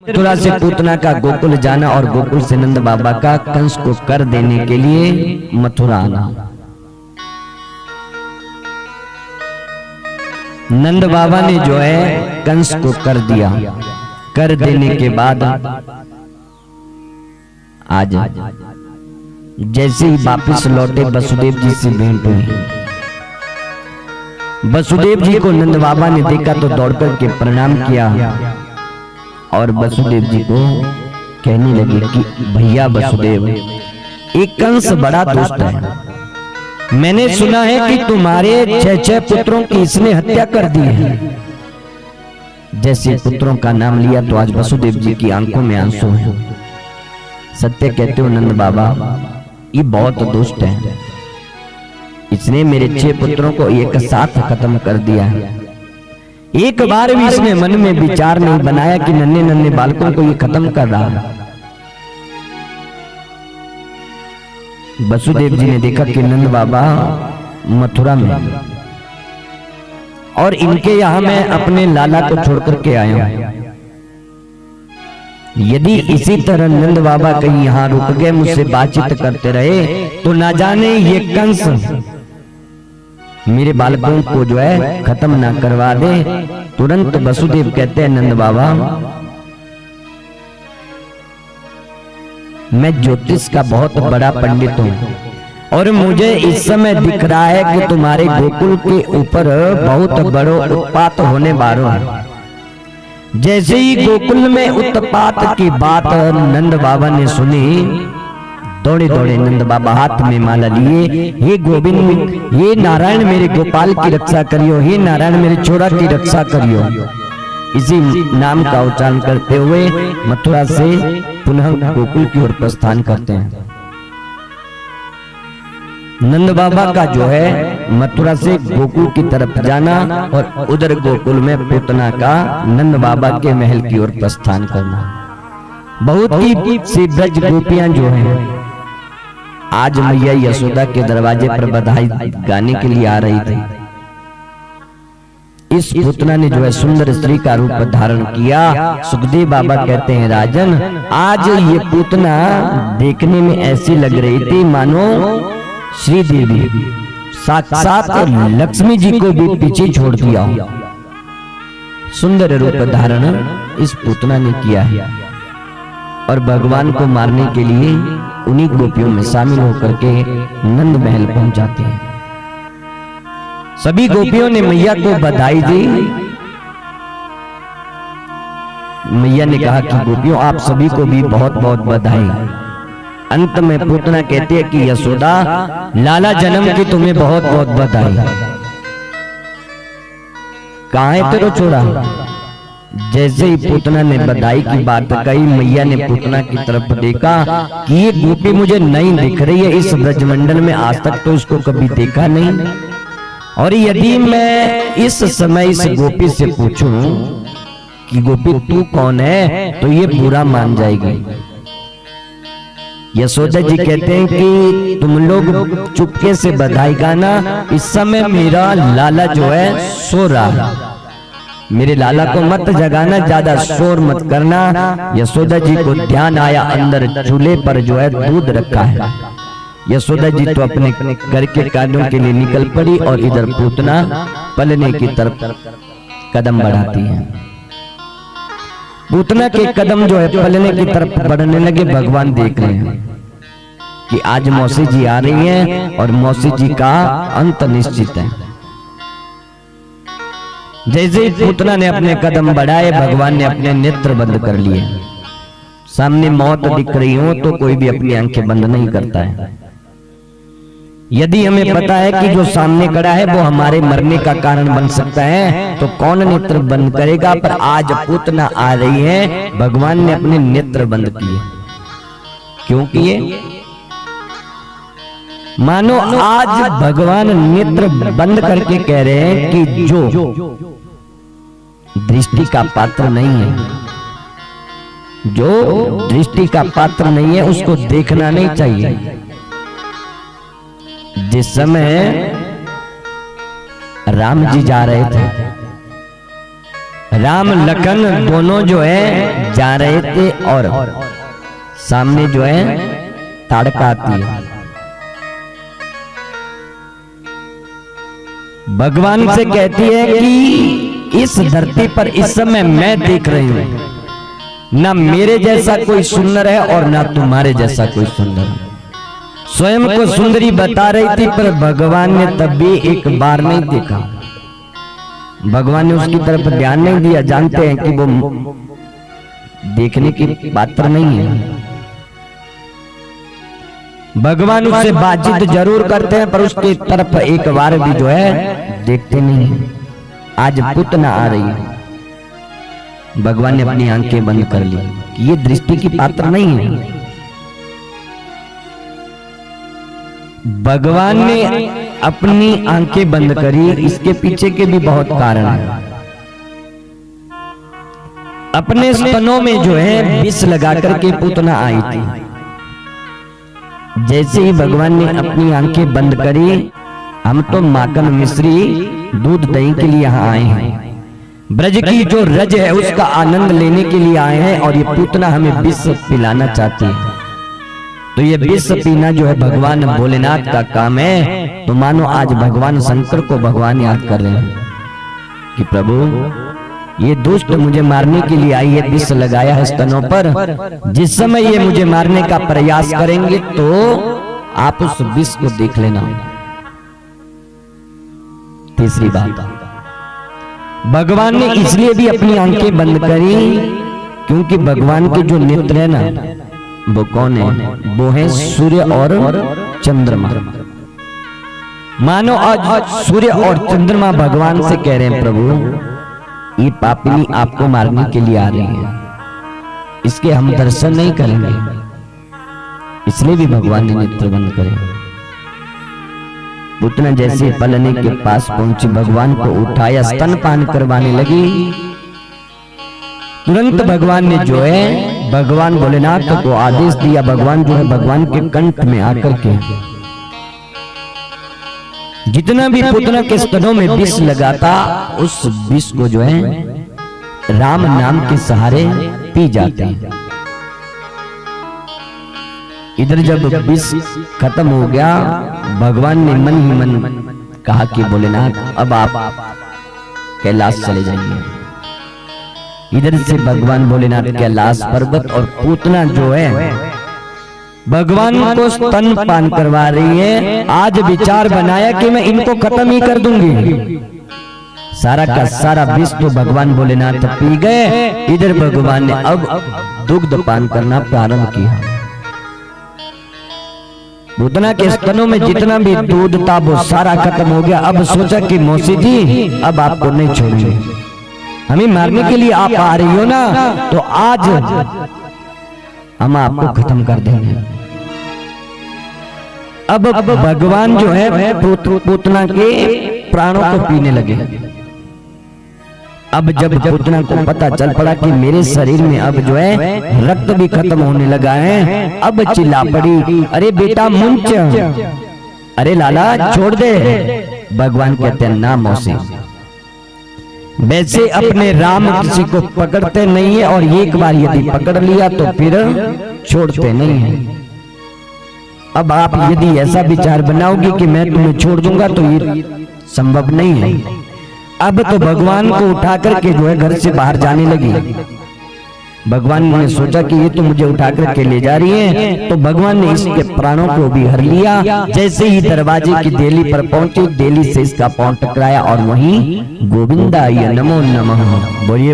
मथुरा से पूतना का गोकुल जाना और गोकुल से नंद बाबा का कंस को कर देने के लिए मथुरा आना। नंद बाबा ने जो है कंस को कर दिया। कर देने के बाद आज जैसे ही वापिस लौटे वसुदेव जी से भेंट हुई। वसुदेव जी को नंद बाबा ने देखा तो दौड़ करके प्रणाम किया और वसुदेव जी को कहने लगे कि भैया वसुदेव, एक कंस बड़ा दुष्ट है। मैंने सुना है कि तुम्हारे 6 पुत्रों की इसने हत्या कर दी है। जैसे पुत्रों का नाम लिया तो आज वसुदेव जी की आंखों में आंसू हैं। सत्य कहते हो नंद बाबा, ये बहुत दुष्ट है। इसने मेरे 6 पुत्रों को एक साथ खत्म कर दिया है। एक बार भी इसने मन में विचार नहीं बनाया कि नन्हे नन्हे बालकों को ये खत्म कर रहा है। वसुदेव जी ने देखा कि नंद बाबा मथुरा में और इनके यहां मैं अपने लाला को छोड़ करके आया हूं। यदि इसी तरह नंद बाबा कहीं यहां रुक गए, मुझसे बातचीत करते रहे, तो ना जाने ये कंस मेरे बालकों को जो है खत्म ना करवा दे। तुरंत वसुदेव कहते हैं नंद बाबा, मैं ज्योतिष का बहुत बड़ा पंडित हूं और मुझे इस समय दिख रहा है कि तुम्हारे गोकुल के ऊपर बहुत बड़ो उत्पात होने वाला है। जैसे ही गोकुल में उत्पात की बात नंद बाबा ने सुनी, दौड़े दौड़े नंद बाबा हाथ में माला लिए, हे गोविंद, हे नारायण मेरे गोपाल की रक्षा करियो, हे नारायण मेरे छोरा की रक्षा करियो। इसी नाम का उच्चारण करते हुए मथुरा से पुनः गोकुल की ओर प्रस्थान करते हैं। नंद बाबा का जो है मथुरा से गोकुल की तरफ जाना और उधर गोकुल में पूतना का नंद बाबा के महल की ओर प्रस्थान करना। बहुत ही सी ब्रज गोपियां जो हैं आज मैया यशोदा के दरवाजे पर बधाई गाने के लिए आ रही थी। इस पूतना ने जो है सुंदर स्त्री का रूप धारण किया। सुखदेव बाबा कहते हैं राजन, आज ये पूतना देखने में ऐसी लग रही थी मानो श्री देवी साक्षात लक्ष्मी जी को भी पीछे छोड़ दिया हो। सुंदर रूप धारण इस पूतना ने किया है और भगवान को मारने के लिए उन्हीं गोपियों में शामिल होकर के नंद महल पहुंच जाते हैं। सभी गोपियों ने मैया को बधाई दी। मैया ने कहा कि गोपियों, आप सभी को भी बहुत बहुत बधाई। अंत में पूतना कहती है कि यशोदा, लाला जन्म की तुम्हें बहुत बहुत बधाई। कहां है तेरा छोरा? जैसे ही पूतना ने बधाई की बात कही, मैया ने पूतना की तरफ देखा कि ये गोपी मुझे नहीं दिख रही है इस ब्रजमंडल में, आज तक तो इसको कभी देखा नहीं। और यदि मैं इस समय इस गोपी से पूछूं कि गोपी तू कौन है, तो ये बुरा मान जाएगी। यशोदा जी कहते हैं कि तुम लोग चुपके से बधाई गाना, इस समय मेरा लाला जो है सो रहा है। मेरे लाला को मत जगाना, ज्यादा शोर मत करना। यशोदा जी को ध्यान आया, अंदर चूल्हे पर जो है दूध रखा है। यशोदा जी तो अपने घर के कार्यों के लिए निकल पड़ी और इधर पूतना पलने की तरफ कदम बढ़ाती है। पूतना के कदम जो है पलने की तरफ बढ़ने लगे। भगवान देख रहे हैं कि आज मौसी जी आ रही हैं और मौसी जी का अंत निश्चित है। जैसे ही पूतना ने अपने कदम बढ़ाए, भगवान ने अपने नेत्र बंद कर लिए। सामने मौत दिख रही हो तो कोई भी अपनी आंखें बंद नहीं करता है। यदि हमें पता है कि जो सामने खड़ा है वो हमारे मरने का कारण बन सकता है, तो कौन नेत्र बंद करेगा? पर आज पूतना आ रही है, भगवान ने अपने नेत्र बंद किए। क्यों किए? मानो आज भगवान नेत्र बंद करके कह रहे हैं कि जो दृष्टि का पात्र नहीं है, जो दृष्टि का पात्र नहीं है, उसको देखना नहीं चाहिए। जिस समय राम जी जा रहे थे राम लखन दोनों जो है जा रहे थे और सामने जो है ताड़का आती है। भगवान से कहती है कि इस धरती पर इस समय मैं देख रही हूं, ना मेरे जैसा कोई सुंदर है और ना तुम्हारे जैसा कोई सुंदर है। स्वयं को सुंदरी बता रही थी, पर भगवान ने तब भी एक बार नहीं देखा। भगवान ने उसकी तरफ ध्यान नहीं दिया। जानते हैं कि वो देखने की पात्र नहीं है। भगवान उससे बातचीत जरूर करते हैं, पर उसकी तरफ एक बार भी जो है देखते नहीं है। आज पुतना आ रही है, भगवान ने अपनी आंखें बंद कर ली कि ये दृष्टि की पात्र नहीं है। भगवान ने अपनी आंखें बंद करी, इसके पीछे के भी बहुत कारण है। अपने स्तनों में जो है विष लगा करके पुतना आई थी। जैसे ही भगवान ने अपनी आंखें बंद करी, हम तो माखन मिश्री दूध दही के लिए यहाँ आए हैं, ब्रज की जो रज है उसका आनंद लेने के लिए आए हैं, और ये पुतना हमें विष पिलाना चाहती है। तो ये विष पीना जो है भगवान भोलेनाथ का काम है। तो मानो आज भगवान शंकर को भगवान याद कर रहे हैं कि प्रभु ये दुष्ट मुझे मारने के लिए आई है, विष लगाया है स्तनों पर। जिस समय ये मुझे मारने का प्रयास करेंगे तो आप उस विष को देख लेना। तीसरी बात, भगवान ने इसलिए भी अपनी आंखें बंद करी क्योंकि भगवान के जो नेत्र है ना, वो कौन है? वो है सूर्य और चंद्रमा। मानो आज सूर्य और चंद्रमा भगवान से कह रहे हैं, प्रभु ये पापिनी आपको मारने के लिए आ रही है, इसके हम दर्शन नहीं करेंगे। इसलिए भी भगवान ने नेत्र बंद करे। पुतना जैसे पलने के पास पहुंची, भगवान को उठाया, स्तनपान करवाने लगी। तुरंत भगवान ने जो है भगवान भोलेनाथ को आदेश दिया। भगवान जो है भगवान के कंठ में आकर के जितना भी पुतना के स्तनों में विष लगाता, उस विष को जो है राम नाम के सहारे पी जाते हैं। इधर जब विष खत्म हो गया, भगवान ने मन ही मन कहा कि भोलेनाथ अब आप कैलाश चले जाइए। इधर से भगवान भोलेनाथ कैलाश पर्वत और पूतना जो है भगवान को स्तन पान करवा रही है। आज विचार बनाया कि मैं इनको खत्म ही कर दूंगी। सारा का सारा विष तो भगवान भोलेनाथ पी गए। इधर भगवान ने अब दुग्ध पान करना प्रारंभ किया। पूतना के स्तनों में जितना भी दूध था वो सारा खत्म हो गया। अब सोचा कि मौसी जी अब आपको नहीं छोड़ेंगे, हमें मारने के लिए आप आ रही हो ना, तो आज हम आपको खत्म कर देंगे। अब भगवान जो है पूतना के प्राणों को पीने लगे। अब जब पूतना को पता चल पड़ा कि मेरे शरीर में अब जो है रक्त भी खत्म होने लगा है, अब चिल्ला पड़ी, अरे बेटा मुंच, अरे लाला छोड़ दे। भगवान कहते हैं ना मौसी, वैसे अपने राम किसी को पकड़ते नहीं है, और एक बार यदि पकड़ लिया तो फिर छोड़ते नहीं है। अब आप यदि ऐसा विचार बनाओगे कि मैं तुम्हें छोड़ दूंगा तो ये संभव नहीं है। अब तो भगवान को उठा करके जो है घर से बाहर जाने लगी। भगवान ने सोचा कि ये तो मुझे उठा करके ले जा रही है, तो भगवान ने इसके प्राणों को भी हर लिया। जैसे ही दरवाजे की देली पर पहुंचे, देली से इसका पांव टकराया और वहीं गोविंदाय नमो नमः बोलिए।